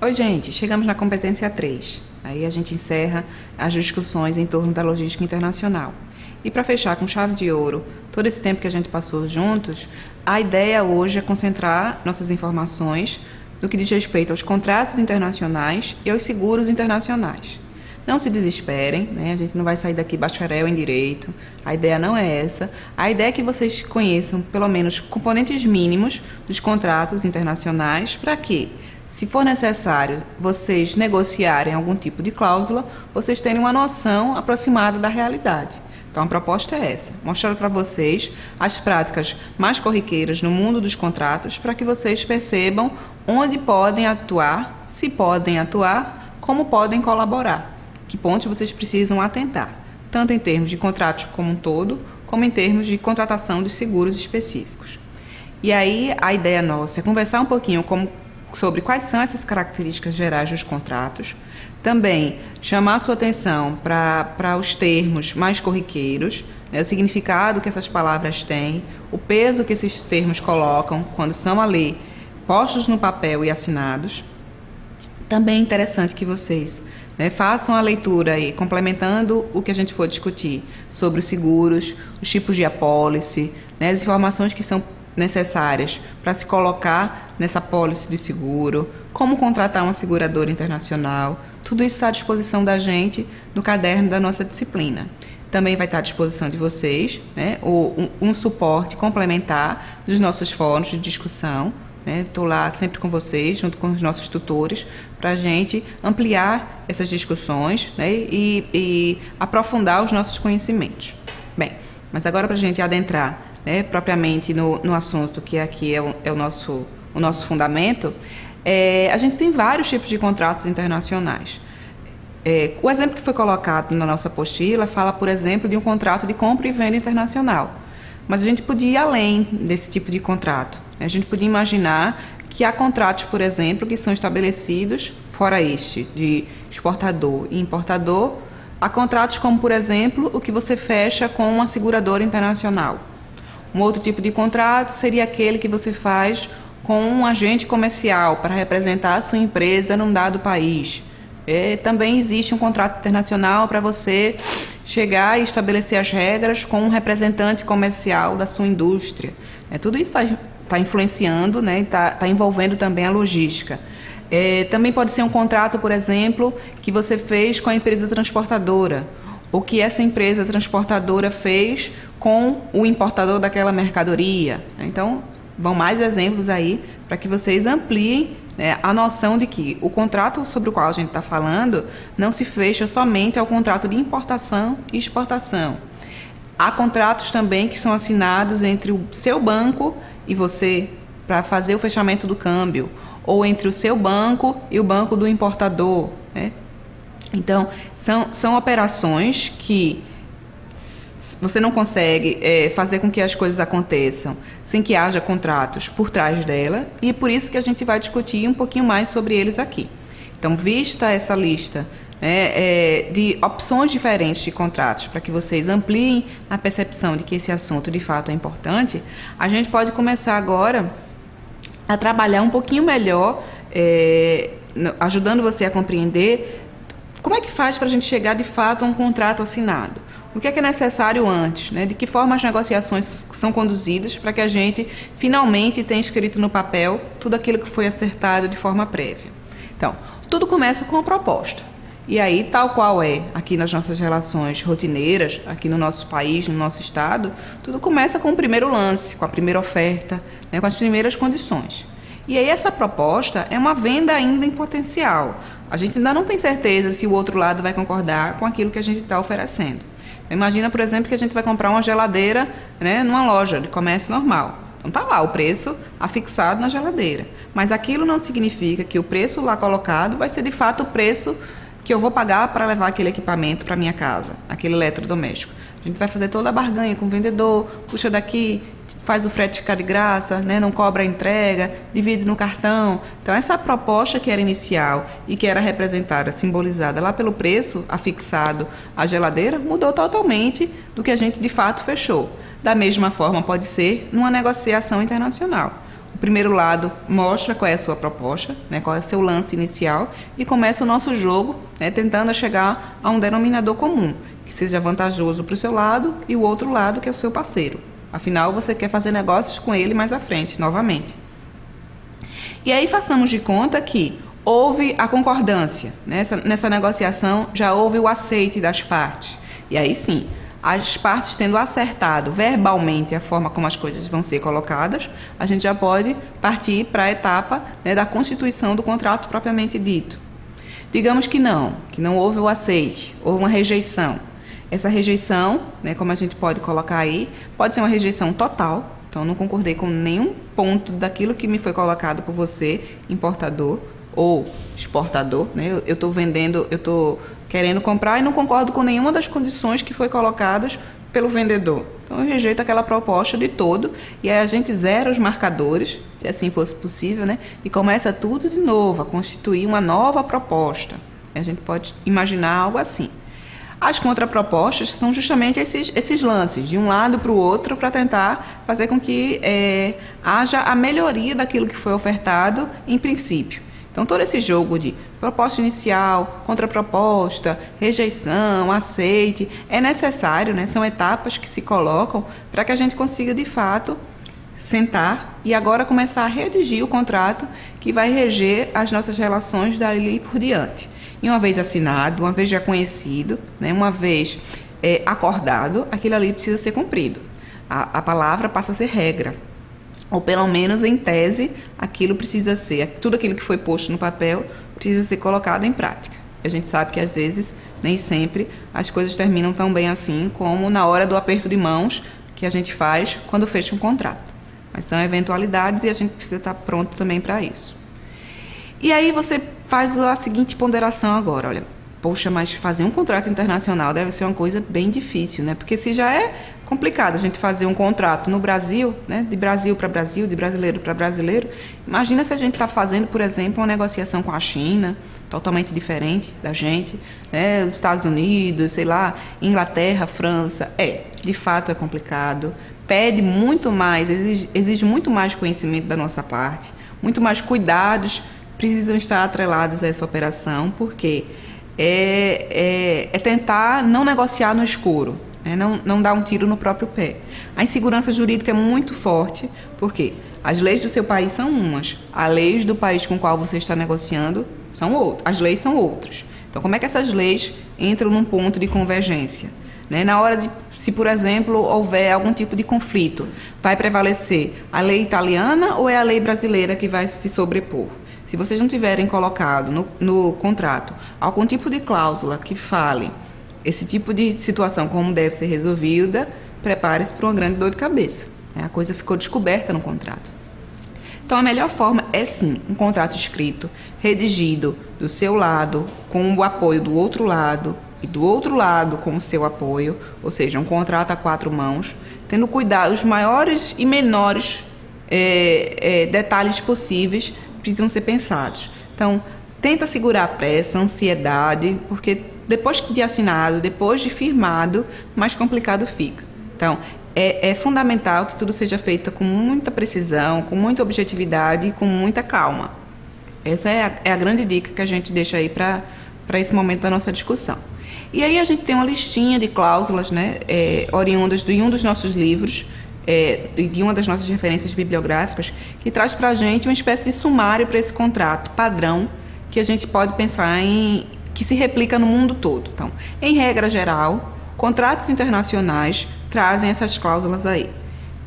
Oi, gente, chegamos na competência 3. Aí a gente encerra as discussões em torno da logística internacional. E para fechar com chave de ouro todo esse tempo que a gente passou juntos, a ideia hoje é concentrar nossas informações no que diz respeito aos contratos internacionais e aos seguros internacionais. Não se desesperem, né? A gente não vai sair daqui bacharel em direito, a ideia não é essa. A ideia é que vocês conheçam pelo menos componentes mínimos dos contratos internacionais para que, se for necessário vocês negociarem algum tipo de cláusula, vocês tenham uma noção aproximada da realidade. Então a proposta é essa, mostrar para vocês as práticas mais corriqueiras no mundo dos contratos para que vocês percebam onde podem atuar, se podem atuar, como podem colaborar, que pontos vocês precisam atentar, tanto em termos de contratos como um todo, como em termos de contratação dos seguros específicos. E aí a ideia nossa é conversar um pouquinho sobre quais são essas características gerais dos contratos, também chamar a sua atenção para os termos mais corriqueiros, né, o significado que essas palavras têm, o peso que esses termos colocam quando são ali postos no papel e assinados. Também é interessante que vocês, né, façam a leitura aí, complementando o que a gente for discutir sobre os seguros, os tipos de apólice, né, as informações que são necessárias para se colocar nessa apólice de seguro, como contratar uma seguradora internacional, tudo isso está à disposição da gente no caderno da nossa disciplina. Também vai estar à disposição de vocês, né, um suporte complementar dos nossos fóruns de discussão. Estou lá sempre com vocês, junto com os nossos tutores, para a gente ampliar essas discussões, né, e aprofundar os nossos conhecimentos. Bem, mas agora para a gente adentrar, né, propriamente no assunto que aqui é o nosso fundamento, a gente tem vários tipos de contratos internacionais. O exemplo que foi colocado na nossa apostila fala, por exemplo, de um contrato de compra e venda internacional. Mas a gente podia ir além desse tipo de contrato. A gente podia imaginar que há contratos, por exemplo, que são estabelecidos, fora este, de exportador e importador, há contratos como, por exemplo, o que você fecha com uma seguradora internacional. Um outro tipo de contrato seria aquele que você faz com um agente comercial para representar a sua empresa num dado país. Também existe um contrato internacional para você chegar e estabelecer as regras com um representante comercial da sua indústria. Tudo isso está influenciando, né, está envolvendo também a logística. Também pode ser um contrato, por exemplo, que você fez com a empresa transportadora, ou que essa empresa transportadora fez com o importador daquela mercadoria. Então, vão mais exemplos aí para que vocês ampliem, né, a noção de que o contrato sobre o qual a gente está falando não se fecha somente ao contrato de importação e exportação. Há contratos também que são assinados entre o seu banco e você para fazer o fechamento do câmbio, ou entre o seu banco e o banco do importador, né? Então, são operações que você não consegue fazer com que as coisas aconteçam sem que haja contratos por trás dela, e é por isso que a gente vai discutir um pouquinho mais sobre eles aqui. Então, vista essa lista, né, de opções diferentes de contratos, para que vocês ampliem a percepção de que esse assunto de fato é importante, a gente pode começar agora a trabalhar um pouquinho melhor, ajudando você a compreender como é que faz para a gente chegar de fato a um contrato assinado. O que é necessário antes, né? De que forma as negociações são conduzidas para que a gente finalmente tenha escrito no papel tudo aquilo que foi acertado de forma prévia. Então, tudo começa com a proposta. E aí, tal qual é aqui nas nossas relações rotineiras, aqui no nosso país, no nosso estado, tudo começa com o primeiro lance, com a primeira oferta, né, com as primeiras condições. E aí essa proposta é uma venda ainda em potencial. A gente ainda não tem certeza se o outro lado vai concordar com aquilo que a gente está oferecendo. Imagina, por exemplo, que a gente vai comprar uma geladeira, né, numa loja de comércio normal. Então está lá o preço afixado na geladeira. Mas aquilo não significa que o preço lá colocado vai ser de fato o preço que eu vou pagar para levar aquele equipamento para minha casa, aquele eletrodoméstico. A gente vai fazer toda a barganha com o vendedor, puxa daqui, faz o frete ficar de graça, né, não cobra a entrega, divide no cartão. Então, essa proposta que era inicial e que era representada, simbolizada lá pelo preço afixado à geladeira, mudou totalmente do que a gente de fato fechou. Da mesma forma, pode ser numa negociação internacional. O primeiro lado mostra qual é a sua proposta, né, qual é o seu lance inicial, e começa o nosso jogo, né, tentando chegar a um denominador comum, que seja vantajoso para o seu lado e o outro lado, que é o seu parceiro. Afinal, você quer fazer negócios com ele mais à frente, novamente. E aí façamos de conta que houve a concordância, né? Nessa negociação já houve o aceite das partes. E aí sim, as partes tendo acertado verbalmente a forma como as coisas vão ser colocadas, a gente já pode partir para a etapa, né, da constituição do contrato propriamente dito. Digamos que não houve o aceite, houve uma rejeição. Essa rejeição, né, como a gente pode colocar aí, pode ser uma rejeição total. Então, não concordei com nenhum ponto daquilo que me foi colocado por você, importador ou exportador, né? Eu estou vendendo, eu estou querendo comprar e não concordo com nenhuma das condições que foi colocadas pelo vendedor. Então, eu rejeito aquela proposta de todo e aí a gente zera os marcadores, se assim fosse possível, né? E começa tudo de novo, a constituir uma nova proposta. A gente pode imaginar algo assim. As contrapropostas são justamente esses lances, de um lado para o outro, para tentar fazer com que haja a melhoria daquilo que foi ofertado em princípio. Então, todo esse jogo de proposta inicial, contraproposta, rejeição, aceite, é necessário, né? São etapas que se colocam para que a gente consiga, de fato, sentar e agora começar a redigir o contrato que vai reger as nossas relações dali por diante. E uma vez assinado, uma vez já conhecido, né, uma vez acordado, aquilo ali precisa ser cumprido. A palavra passa a ser regra. Ou pelo menos, em tese, aquilo precisa ser, tudo aquilo que foi posto no papel precisa ser colocado em prática. A gente sabe que, às vezes, nem sempre, as coisas terminam tão bem assim como na hora do aperto de mãos que a gente faz quando fecha um contrato. Mas são eventualidades e a gente precisa estar pronto também para isso. E aí você faz a seguinte ponderação agora, olha, poxa, mas fazer um contrato internacional deve ser uma coisa bem difícil, né? Porque se já é complicado a gente fazer um contrato no Brasil, né, de Brasil para Brasil, de brasileiro para brasileiro, imagina se a gente está fazendo, por exemplo, uma negociação com a China, totalmente diferente da gente, né, os Estados Unidos, sei lá, Inglaterra, França, de fato é complicado, pede muito mais, exige muito mais conhecimento da nossa parte, muito mais cuidados precisam estar atrelados a essa operação, porque é tentar não negociar no escuro, né? Não dar um tiro no próprio pé. A insegurança jurídica é muito forte, porque as leis do seu país são umas, as leis do país com o qual você está negociando são outras, as leis são outras. Então, como é que essas leis entram num ponto de convergência? Né? Na hora de, se por exemplo, houver algum tipo de conflito, vai prevalecer a lei italiana ou é a lei brasileira que vai se sobrepor? Se vocês não tiverem colocado no contrato algum tipo de cláusula que fale esse tipo de situação como deve ser resolvida, prepare-se para uma grande dor de cabeça. A coisa ficou descoberta no contrato. Então, a melhor forma é sim um contrato escrito, redigido do seu lado, com o apoio do outro lado e do outro lado com o seu apoio, ou seja, um contrato a 4 mãos, tendo cuidado, os maiores e menores detalhes possíveis precisam ser pensados. Então, tenta segurar a pressa, a ansiedade, porque depois de assinado, depois de firmado, mais complicado fica. Então, é fundamental que tudo seja feito com muita precisão, com muita objetividade e com muita calma. Essa é a grande dica que a gente deixa aí para esse momento da nossa discussão. E aí a gente tem uma listinha de cláusulas, né, oriundas de um dos nossos livros, de uma das nossas referências bibliográficas, que traz para a gente uma espécie de sumário para esse contrato padrão que a gente pode pensar que se replica no mundo todo. Então, em regra geral, contratos internacionais trazem essas cláusulas aí.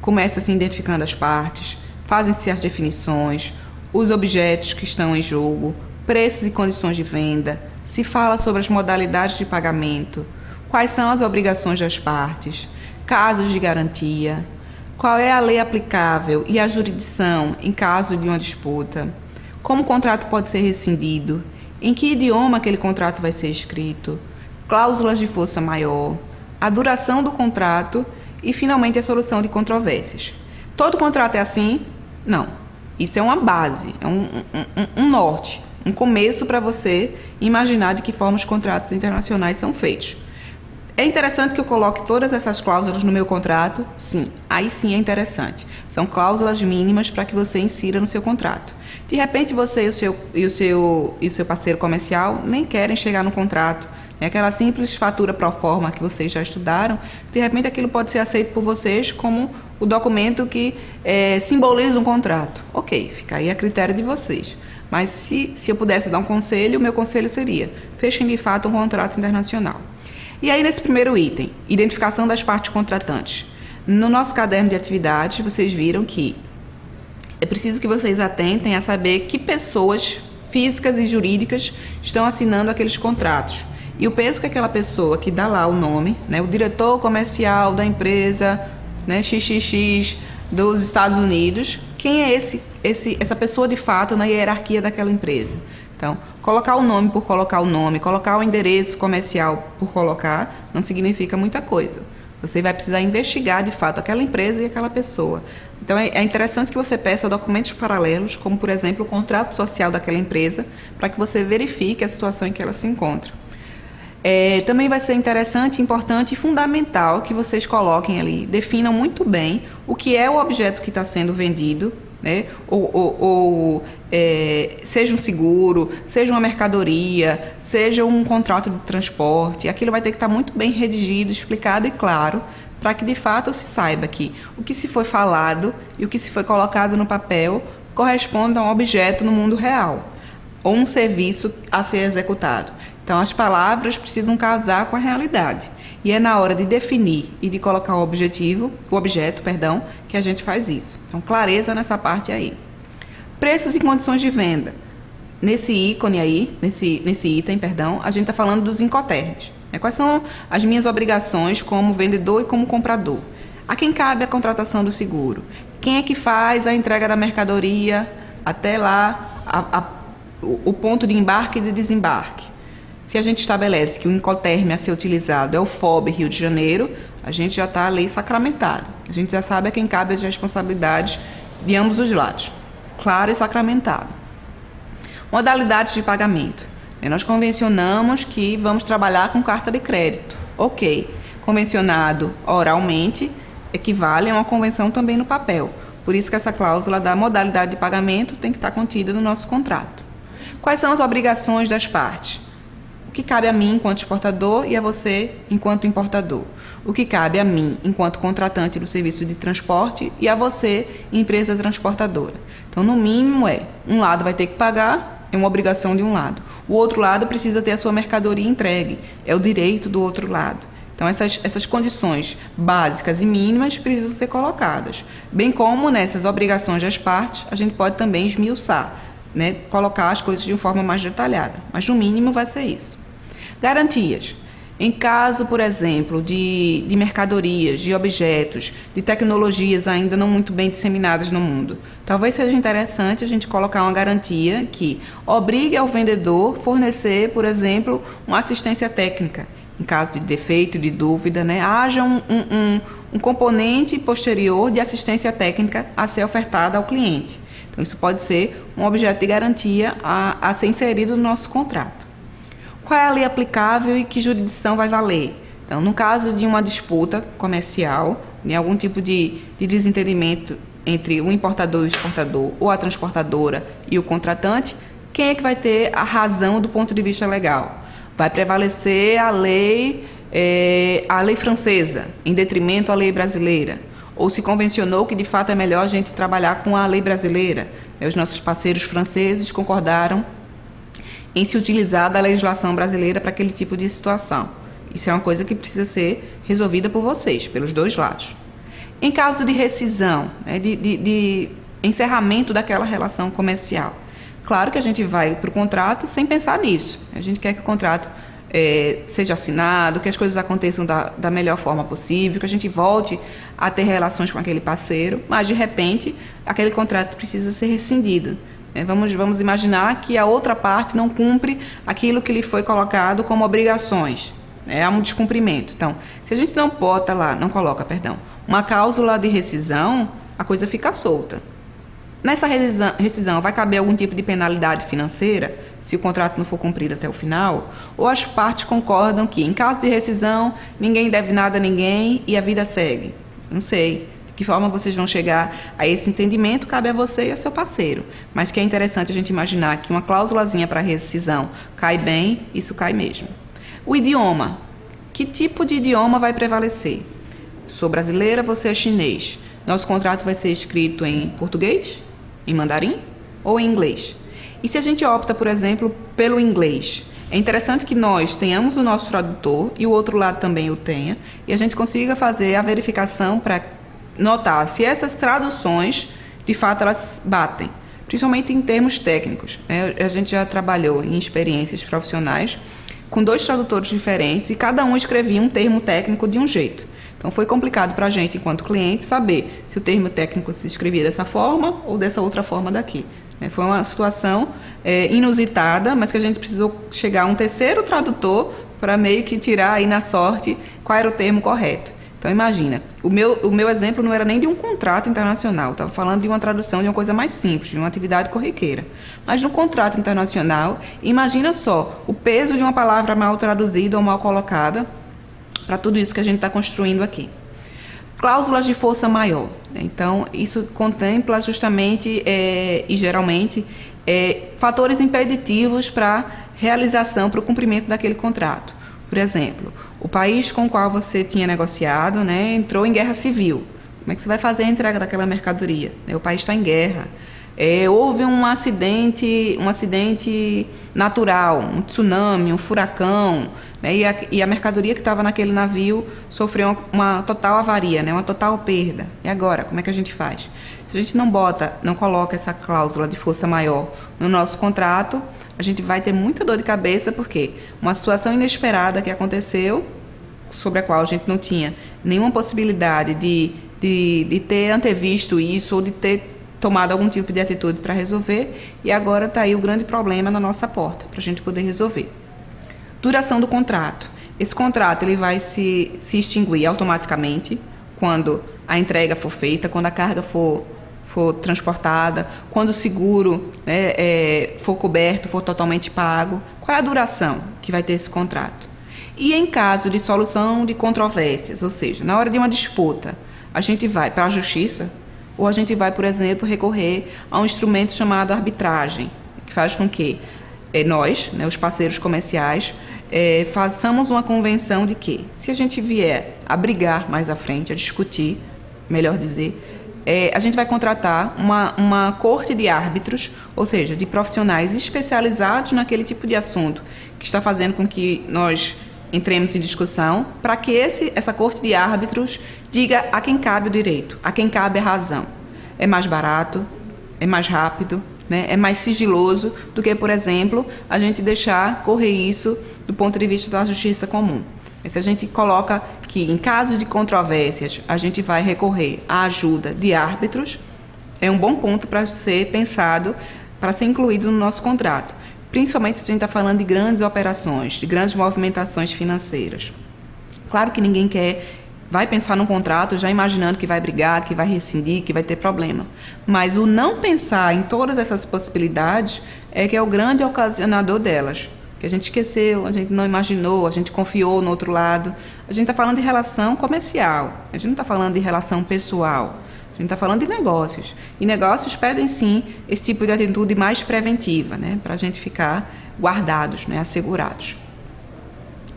Começa-se identificando as partes, fazem-se as definições, os objetos que estão em jogo, preços e condições de venda, se fala sobre as modalidades de pagamento, quais são as obrigações das partes, casos de garantia, qual é a lei aplicável e a jurisdição em caso de uma disputa, como o contrato pode ser rescindido, em que idioma aquele contrato vai ser escrito, cláusulas de força maior, a duração do contrato e, finalmente, a solução de controvérsias. Todo contrato é assim? Não. Isso é uma base, é um norte, um começo para você imaginar de que forma os contratos internacionais são feitos. É interessante que eu coloque todas essas cláusulas no meu contrato? Sim, aí sim é interessante. São cláusulas mínimas para que você insira no seu contrato. De repente, você e o seu parceiro comercial nem querem chegar no contrato. Aquela simples fatura pro forma que vocês já estudaram, de repente aquilo pode ser aceito por vocês como o documento que simboliza um contrato. Ok, fica aí a critério de vocês. Mas se eu pudesse dar um conselho, o meu conselho seria: fechem de fato um contrato internacional. E aí, nesse primeiro item, identificação das partes contratantes. No nosso caderno de atividades, vocês viram que é preciso que vocês atentem a saber que pessoas físicas e jurídicas estão assinando aqueles contratos. E o peso que aquela pessoa que dá lá o nome, o diretor comercial da empresa XXX dos Estados Unidos, quem é essa pessoa de fato na hierarquia daquela empresa. Então, colocar o nome por colocar o nome, colocar o endereço comercial por colocar, não significa muita coisa. Você vai precisar investigar de fato aquela empresa e aquela pessoa. Então, é interessante que você peça documentos paralelos, como por exemplo o contrato social daquela empresa, para que você verifique a situação em que ela se encontra. Também vai ser interessante, importante e fundamental que vocês coloquem ali, definam muito bem o que é o objeto que está sendo vendido, seja um seguro, seja uma mercadoria, seja um contrato de transporte. Aquilo vai ter que estar muito bem redigido, explicado e claro, para que de fato se saiba que o que se foi falado e o que se foi colocado no papel corresponde a um objeto no mundo real, ou um serviço a ser executado. Então, as palavras precisam casar com a realidade. E é na hora de definir e de colocar o objeto, que a gente faz isso. Então, clareza nessa parte aí. Preços e condições de venda. Nesse ícone aí, nesse item, a gente está falando dos incoterms. Quais são as minhas obrigações como vendedor e como comprador? A quem cabe a contratação do seguro? Quem é que faz a entrega da mercadoria até lá o ponto de embarque e de desembarque? Se a gente estabelece que o incoterm a ser utilizado é o FOB Rio de Janeiro, a gente já está a lei sacramentada. A gente já sabe a quem cabe as responsabilidades de ambos os lados. Claro e sacramentado. Modalidades de pagamento. Nós convencionamos que vamos trabalhar com carta de crédito. Ok. Convencionado oralmente equivale a uma convenção também no papel. Por isso que essa cláusula da modalidade de pagamento tem que estar contida no nosso contrato. Quais são as obrigações das partes? O que cabe a mim enquanto exportador e a você enquanto importador. O que cabe a mim enquanto contratante do serviço de transporte e a você, empresa transportadora. Então, no mínimo um lado vai ter que pagar, é uma obrigação de um lado. O outro lado precisa ter a sua mercadoria entregue, é o direito do outro lado. Então, essas condições básicas e mínimas precisam ser colocadas. Bem como nessas obrigações das partes, a gente pode também esmiuçar, colocar as coisas de uma forma mais detalhada. Mas, no mínimo, vai ser isso. Garantias. Em caso, por exemplo, de mercadorias, de objetos, de tecnologias ainda não muito bem disseminadas no mundo, talvez seja interessante a gente colocar uma garantia que obrigue ao vendedor fornecer, por exemplo, uma assistência técnica. Em caso de defeito, de dúvida, haja um componente posterior de assistência técnica a ser ofertada ao cliente. Então, isso pode ser um objeto de garantia a ser inserido no nosso contrato. Qual é a lei aplicável e que jurisdição vai valer? Então, no caso de uma disputa comercial, de algum tipo de desentendimento entre o importador e o exportador, ou a transportadora e o contratante, quem é que vai ter a razão do ponto de vista legal? Vai prevalecer a lei francesa, em detrimento à lei brasileira? Ou se convencionou que de fato é melhor a gente trabalhar com a lei brasileira? Os nossos parceiros franceses concordaram em se utilizar da legislação brasileira para aquele tipo de situação. Isso é uma coisa que precisa ser resolvida por vocês, pelos dois lados. Em caso de rescisão, de encerramento daquela relação comercial, claro que a gente vai para o contrato sem pensar nisso. A gente quer que o contrato seja assinado, que as coisas aconteçam da melhor forma possível, que a gente volte a ter relações com aquele parceiro, mas de repente aquele contrato precisa ser rescindido. Vamos imaginar que a outra parte não cumpre aquilo que lhe foi colocado como obrigações. Há um descumprimento. Então, se a gente não coloca uma cláusula de rescisão, a coisa fica solta. Nessa rescisão, vai caber algum tipo de penalidade financeira, se o contrato não for cumprido até o final? Ou as partes concordam que, em caso de rescisão, ninguém deve nada a ninguém e a vida segue? Não sei. que forma vocês vão chegar a esse entendimento cabe a você e a seu parceiro. Mas que é interessante a gente imaginar que uma cláusulazinha para rescisão cai bem, isso cai mesmo. O idioma. Que tipo de idioma vai prevalecer? Sou brasileira, você é chinês. Nosso contrato vai ser escrito em português, em mandarim ou em inglês? E se a gente opta, por exemplo, pelo inglês? É interessante que nós tenhamos o nosso tradutor e o outro lado também o tenha, e a gente consiga fazer a verificação para notar se essas traduções, de fato, elas batem, principalmente em termos técnicos. A gente já trabalhou em experiências profissionais com 2 tradutores diferentes e cada um escrevia um termo técnico de um jeito. Então foi complicado para a gente, enquanto cliente, saber se o termo técnico se escrevia dessa forma ou dessa outra forma daqui. Foi uma situação inusitada, mas que a gente precisou chegar a um terceiro tradutor para meio que tirar aí na sorte qual era o termo correto. Então imagina, o meu exemplo não era nem de um contrato internacional, estava falando de uma tradução de uma coisa mais simples, de uma atividade corriqueira. Mas no contrato internacional, imagina só o peso de uma palavra mal traduzida ou mal colocada para tudo isso que a gente está construindo aqui. Cláusulas de força maior. Então, isso contempla justamente e geralmente fatores impeditivos para realização, para o cumprimento daquele contrato. Por exemplo, o país com o qual você tinha negociado, entrou em guerra civil. Como é que você vai fazer a entrega daquela mercadoria? O país está em guerra. Houve um acidente natural, um tsunami, um furacão, e a mercadoria que estava naquele navio sofreu uma total avaria, uma total perda. E agora, como é que a gente faz? Se a gente não coloca essa cláusula de força maior no nosso contrato, a gente vai ter muita dor de cabeça, porque uma situação inesperada que aconteceu, sobre a qual a gente não tinha nenhuma possibilidade de ter antevisto isso ou de ter tomado algum tipo de atitude para resolver, e agora está aí o grande problema na nossa porta, para a gente poder resolver. Duração do contrato. Esse contrato ele vai se extinguir automaticamente quando a entrega for feita, quando a carga for transportada, quando o seguro for coberto, for totalmente pago. Qual é a duração que vai ter esse contrato? E em caso de solução de controvérsias, ou seja, na hora de uma disputa, a gente vai para a justiça ou a gente vai, por exemplo, recorrer a um instrumento chamado arbitragem, que faz com que nós, os parceiros comerciais, façamos uma convenção de que, se a gente vier a brigar mais à frente, a discutir, melhor dizer, a gente vai contratar uma corte de árbitros, ou seja, de profissionais especializados naquele tipo de assunto, que está fazendo com que nós entremos em discussão, para que essa corte de árbitros diga a quem cabe o direito, a quem cabe a razão. É mais barato, é mais rápido, é mais sigiloso do que, por exemplo, a gente deixar correr isso do ponto de vista da justiça comum. Se a gente coloca que, em casos de controvérsias, a gente vai recorrer à ajuda de árbitros, é um bom ponto para ser pensado, para ser incluído no nosso contrato. Principalmente se a gente está falando de grandes operações, de grandes movimentações financeiras. Claro que ninguém vai pensar num contrato já imaginando que vai brigar, que vai rescindir, que vai ter problema. Mas o não pensar em todas essas possibilidades é que é o grande ocasionador delas. Que a gente esqueceu, a gente não imaginou, a gente confiou no outro lado. A gente está falando de relação comercial, a gente não está falando de relação pessoal. A gente está falando de negócios. E negócios pedem, sim, esse tipo de atitude mais preventiva, para a gente ficar guardados, assegurados.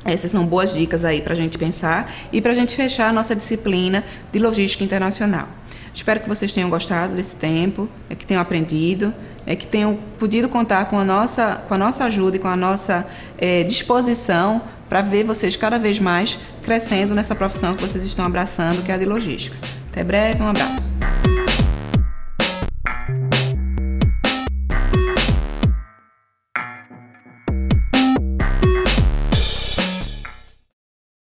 Essas são boas dicas aí para a gente pensar e para a gente fechar a nossa disciplina de logística internacional. Espero que vocês tenham gostado desse tempo, que tenham aprendido, que tenham podido contar com a nossa ajuda e com a nossa disposição para ver vocês cada vez mais crescendo nessa profissão que vocês estão abraçando, que é a de logística. Até breve, um abraço.